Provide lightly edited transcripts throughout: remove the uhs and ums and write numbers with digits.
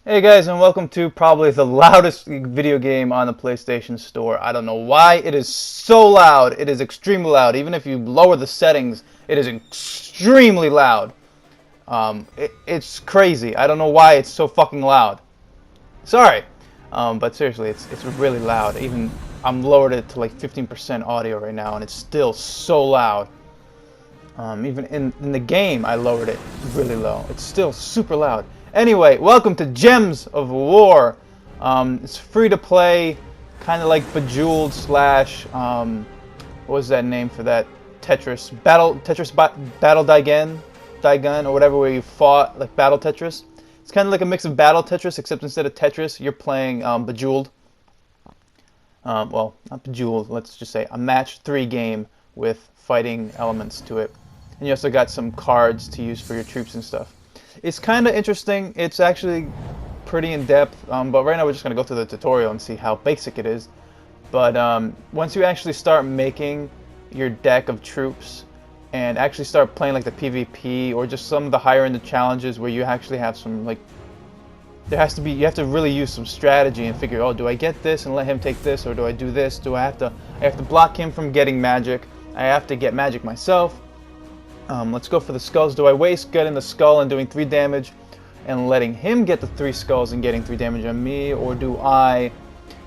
Hey guys, and welcome to probably the loudest video game on the PlayStation Store. I don't know why it is so loud. It is extremely loud. Even if you lower the settings, it is extremely loud. It's crazy. I don't know why it's so fucking loud. Sorry, but seriously, it's really loud. Even I'm lowered it to like 15% audio right now, and it's still so loud. Even in the game, I lowered it really low. It's still super loud. Anyway, welcome to Gems of War. It's free to play, kind of like Bejeweled slash what was that name for that Battle Daigun or whatever, where you fought like Battle Tetris. It's kind of like a mix of Battle Tetris, except instead of Tetris, you're playing Bejeweled. Well, not Bejeweled. Let's just say a match 3 game with fighting elements to it. And you also got some cards to use for your troops and stuff. It's kind of interesting. It's actually pretty in-depth, but right now we're just going to go through the tutorial and see how basic it is. But once you actually start making your deck of troops and actually start playing like the PvP or just some of the higher end challenges where you actually have some like you have to really use some strategy and figure, oh, do I get this and let him take this, or do I do this? I have to block him from getting magic. I have to get magic myself. Let's go for the skulls. Do I waste getting the skull and doing 3 damage and letting him get the 3 skulls and getting 3 damage on me, or do I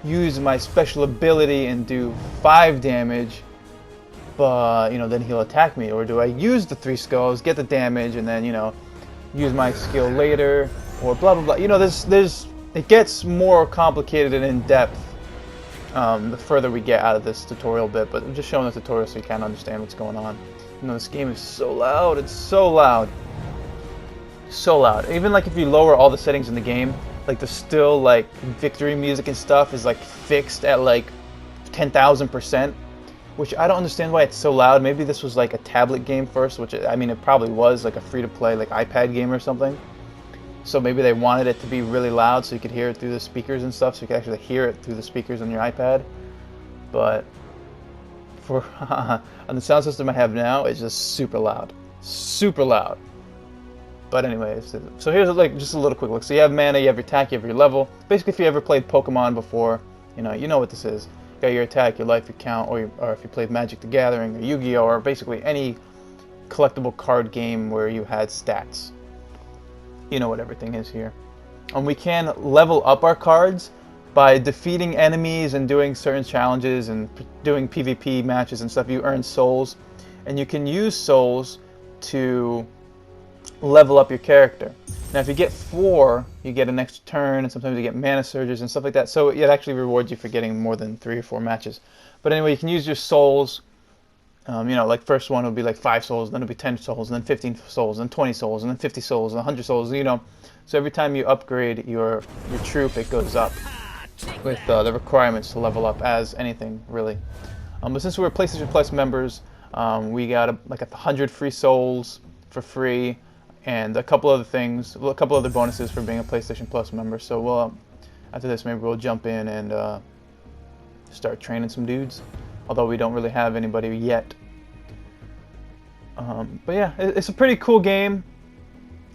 use my special ability and do 5 damage, but then he'll attack me? Or do I use the 3 skulls, get the damage, and then use my skill later, or blah blah blah. It gets more complicated and in depth the further we get out of this tutorial bit, but I'm just showing the tutorial so you kind of understand what's going on. This game is so loud. It's so loud. So loud. Even like if you lower all the settings in the game, like the still like victory music and stuff is like fixed at like 10,000%, which I don't understand why it's so loud. Maybe this was like a tablet game first, which I mean it probably was like a free-to-play like iPad game or something. So maybe they wanted it to be really loud so you could hear it through the speakers and stuff, so you could actually hear it through the speakers on your iPad. But for on the sound system I have now, it's just super loud. Super loud. But anyways, so here's like just a little quick look. So you have mana, you have your attack, you have your level. Basically, if you ever played Pokemon before, you know what this is. You got your attack, your life, your count, or if you played Magic the Gathering or Yu-Gi-Oh, or basically any collectible card game where you had stats. You know what everything is here. And we can level up our cards by defeating enemies and doing certain challenges and doing PvP matches and stuff. You earn souls, and you can use souls to level up your character. Now if you get 4, you get an extra turn, and sometimes you get mana surges and stuff like that, so it actually rewards you for getting more than 3 or 4 matches. But anyway, you can use your souls. Like first one will be like 5 souls, then it'll be 10 souls, and then 15 souls, and 20 souls, and then 50 souls, and 100 souls, So every time you upgrade your troop, it goes up with the requirements to level up as anything, really. But since we're PlayStation Plus members, we got like 100 free souls for free, and a couple other things, a couple other bonuses for being a PlayStation Plus member. So we'll, after this, maybe we'll jump in and start training some dudes. Although we don't really have anybody yet. But yeah, it's a pretty cool game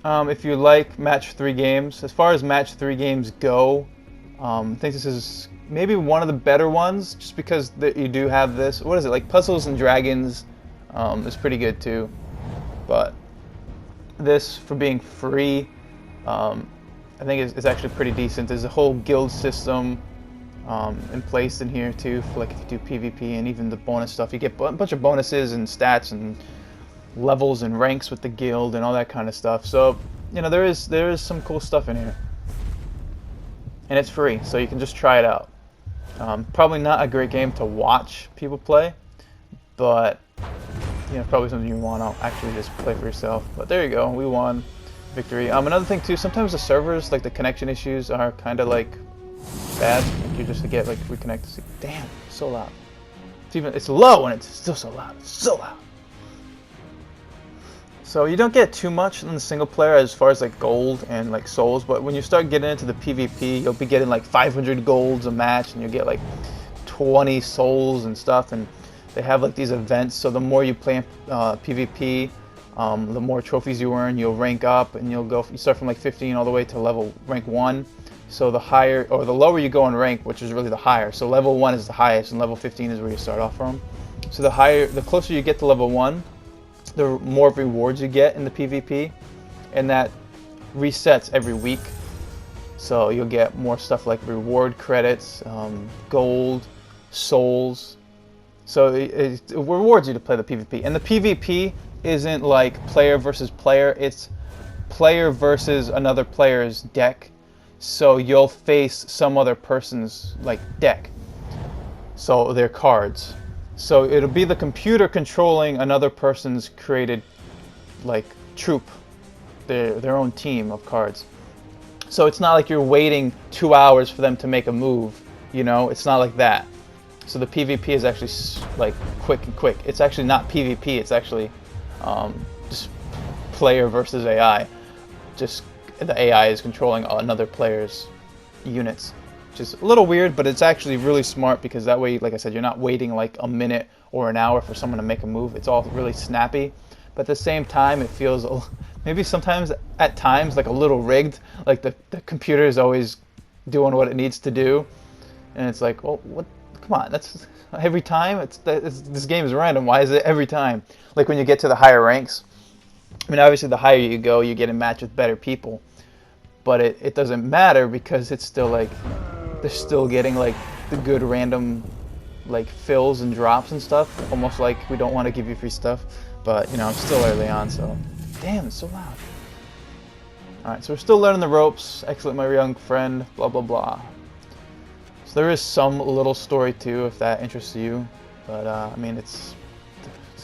if you like match 3 games. As far as match 3 games go, I think this is maybe one of the better ones, just because you do have this. What is it, like Puzzles and Dragons is pretty good too. But this, for being free, I think is actually pretty decent. There's a whole guild system in place in here too, for like if you do PvP, and even the bonus stuff. You get a bunch of bonuses and stats and levels and ranks with the guild and all that kind of stuff. So there is some cool stuff in here, and it's free, so you can just try it out. Probably not a great game to watch people play, but probably something you want to actually just play for yourself. But there you go, we won. Victory. Another thing too, sometimes the servers, like the connection issues, are kind of like bad. Like you just get like reconnect. Damn, so loud. It's low and it's still so loud. It's so loud. So you don't get too much in the single player as far as like gold and like souls, but when you start getting into the PvP, you'll be getting like 500 golds a match, and you'll get like 20 souls and stuff. And they have like these events, so the more you play PvP, The more trophies you earn, you'll rank up, and you start from like 15 all the way to level rank 1. So the higher or the lower you go in rank, which is really the higher. So level 1 is the highest, and level 15 is where you start off from. So the closer you get to level 1, the more rewards you get in the PvP, and that resets every week. So you'll get more stuff like reward credits, gold, souls. So it rewards you to play the PvP. And the PvP isn't like player versus player, it's player versus another player's deck. So you'll face some other person's like deck. So their cards. So it'll be the computer controlling another person's created like troop, their own team of cards. So it's not like you're waiting 2 hours for them to make a move, you know? It's not like that. So the PvP is actually like quick. It's actually not PvP, it's actually just player versus AI. Just the AI is controlling another player's units. Which is a little weird, but it's actually really smart because that way, like I said, you're not waiting like a minute or an hour for someone to make a move. It's all really snappy. But at the same time, it feels maybe sometimes at times like a little rigged. Like the computer is always doing what it needs to do. And it's like, well, what? Come on, that's every time. This game is random. Why is it every time? Like when you get to the higher ranks. I mean, obviously, the higher you go, you get a match with better people. But it doesn't matter because it's still like they're still getting like the good random like fills and drops and stuff. Almost like we don't want to give you free stuff. But you know, I'm still early on, so damn, it's so loud. All right, so we're still learning the ropes. Excellent, my young friend. Blah blah blah. So there is some little story too, if that interests you, but I mean it's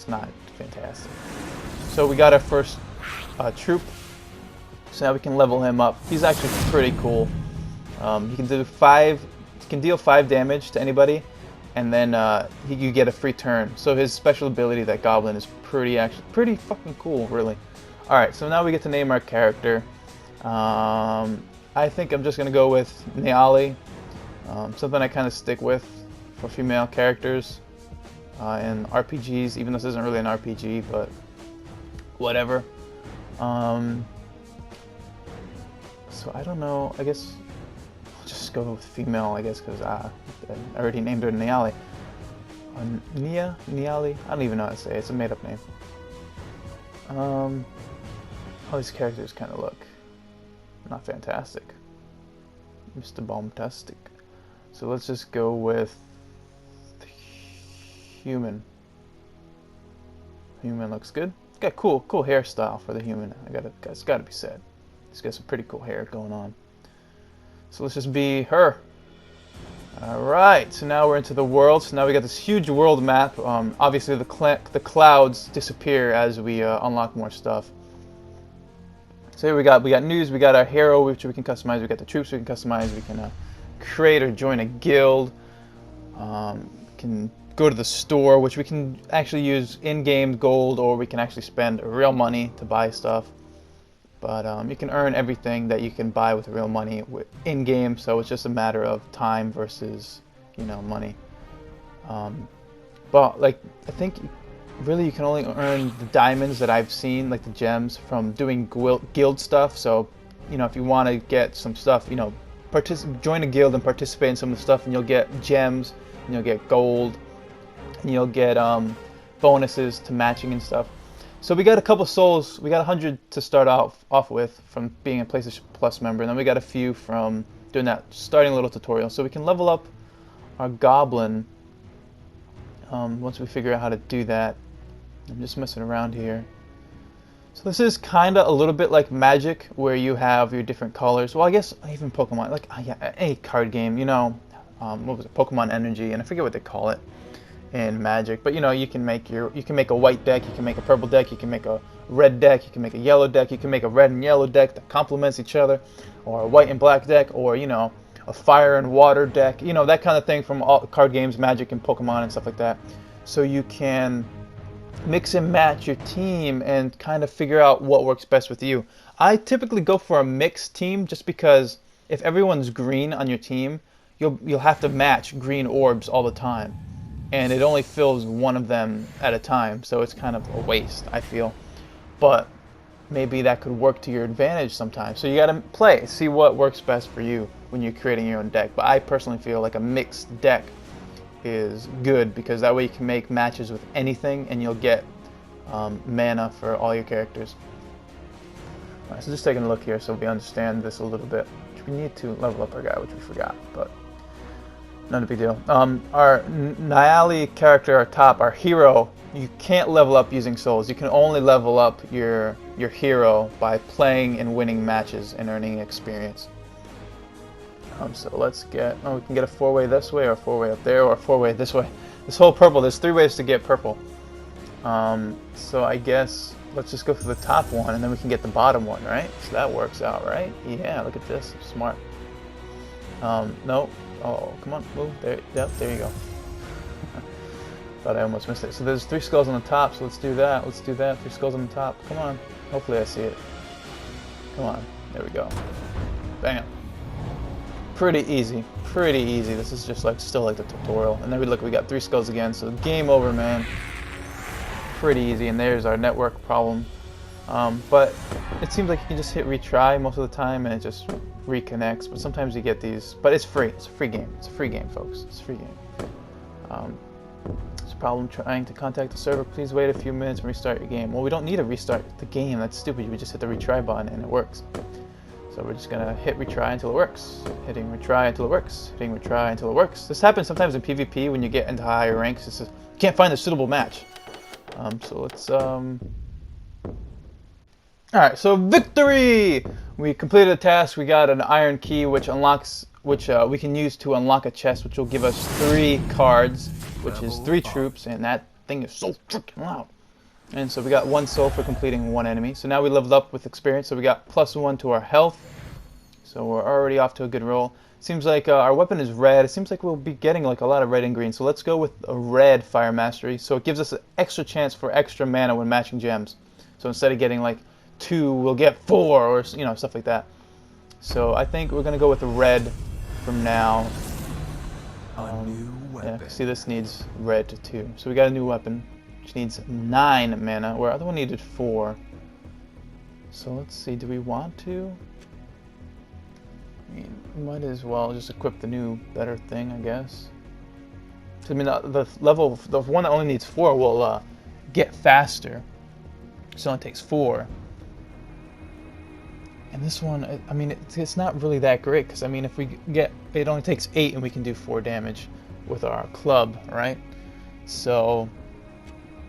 not fantastic. So we got our first troop, so now we can level him up. He's actually pretty cool. He can do he can deal 5 damage to anybody, and then you get a free turn. So his special ability, that goblin, is pretty fucking cool, really. All right, so now we get to name our character. I think I'm just gonna go with Niali. Something I kind of stick with for female characters in RPGs, even though this isn't really an RPG, but whatever. So I don't know, I guess I'll just go with female, I guess, because I already named her Niali. Niali? I don't even know how to say it. It's a made-up name. All these characters kind of look not fantastic. Mr. Bombastic. So let's just go with human. Human looks good. It's got cool hairstyle for the human. It's gotta be said. It's got some pretty cool hair going on. So let's just be her. Alright, so now we're into the world. So now we got this huge world map. Obviously the clouds disappear as we unlock more stuff. So here we got news, we got our hero, which we can customize, we got the troops we can customize, we can create or join a guild, can go to the store, which we can actually use in-game gold, or we can actually spend real money to buy stuff. But you can earn everything that you can buy with real money in-game, so it's just a matter of time versus, you know, money. But like, I think really you can only earn the diamonds that I've seen, like the gems, from doing guild stuff. So, you know, if you want to get some stuff, you know, join a guild and participate in some of the stuff, and you'll get gems, and you'll get gold, and you'll get bonuses to matching and stuff. So we got a couple souls. We got 100 to start off with from being a PlayStation Plus member, and then we got a few from doing that starting little tutorial. So we can level up our goblin once we figure out how to do that. I'm just messing around here. So this is kind of a little bit like Magic, where you have your different colors. Well, I guess even Pokemon, like yeah, any card game, you know, what was it, Pokemon Energy, and I forget what they call it in Magic. But you know, you can make a white deck, you can make a purple deck, you can make a red deck, you can make a yellow deck, you can make a red and yellow deck that complements each other, or a white and black deck, or you know, a fire and water deck, you know, that kind of thing from all card games, Magic and Pokemon and stuff like that. So you can mix and match your team and kind of figure out what works best with you. I typically go for a mixed team just because if everyone's green on your team, you'll have to match green orbs all the time, and it only fills one of them at a time, so it's kind of a waste, I feel. but maybe that could work to your advantage sometimes. So you got to play, see what works best for you when you're creating your own deck. But I personally feel like a mixed deck is good, because that way you can make matches with anything and you'll get mana for all your characters. Alright, so just taking a look here so we understand this a little bit. We need to level up our guy, which we forgot, but not a big deal. Our Nyali character, our top, our hero, you can't level up using souls. You can only level up your hero by playing and winning matches and earning experience. So let's get, we can get a 4-way this way, or a 4-way up there, or a 4-way this way. This whole purple, there's 3 ways to get purple. So I guess let's just go for the top one, and then we can get the bottom one, right? So that works out, right? Yeah, look at this, smart. No, oh, come on, move, there, yep, there you go. Thought I almost missed it. So there's 3 skulls on the top, so let's do that, 3 skulls on the top, come on. Hopefully I see it. Come on, there we go. Bam. Pretty easy, pretty easy. This is just like, still like the tutorial. And then we look, we got 3 skulls again, so game over, man. Pretty easy, and there's our network problem. But it seems like you can just hit retry most of the time and it just reconnects, but sometimes you get these, but it's free. It's a free game. It's a free game, folks. It's a free game. There's a problem trying to contact the server. Please wait a few minutes and restart your game. Well, we don't need to restart the game. That's stupid. We just hit the retry button and it works. So we're just gonna hit retry until it works. Hitting retry until it works. Hitting retry until it works. This happens sometimes in PvP when you get into higher ranks. It's just, you can't find a suitable match. So let's Alright, so victory! We completed a task. We got an iron key, which unlocks, we can use to unlock a chest, which will give us 3 cards, which is 3 troops, and that thing is so freaking loud. And so we got 1 soul for completing 1 enemy. So now we leveled up with experience, so we got +1 to our health. So we're already off to a good roll. Seems like our weapon is red. It seems like we'll be getting like a lot of red and green. So let's go with a red fire mastery. So it gives us an extra chance for extra mana when matching gems. So instead of getting like 2, we'll get 4, or you know, stuff like that. So I think we're gonna go with the red from now. Yeah, see, this needs red too. So we got a new weapon, which needs 9 mana, where other one needed 4. So let's see, do we want to? I mean, we might as well just equip the new, better thing, I guess. I mean, the one that only needs 4 will get faster. So it only takes 4. And this one, I mean, it's not really that great, because I mean, if we get, it only takes 8 and we can do 4 damage with our club, right? So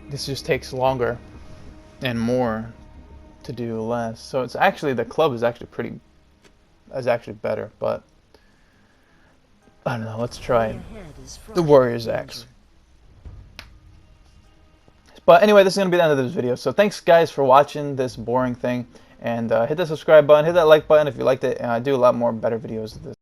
this just takes longer and more to do less. So it's actually, the club is actually better, but I don't know, let's try the Warrior's Axe. But anyway, this is going to be the end of this video, so thanks guys for watching this boring thing, and hit the subscribe button, hit that like button if you liked it, and I do a lot more better videos of this.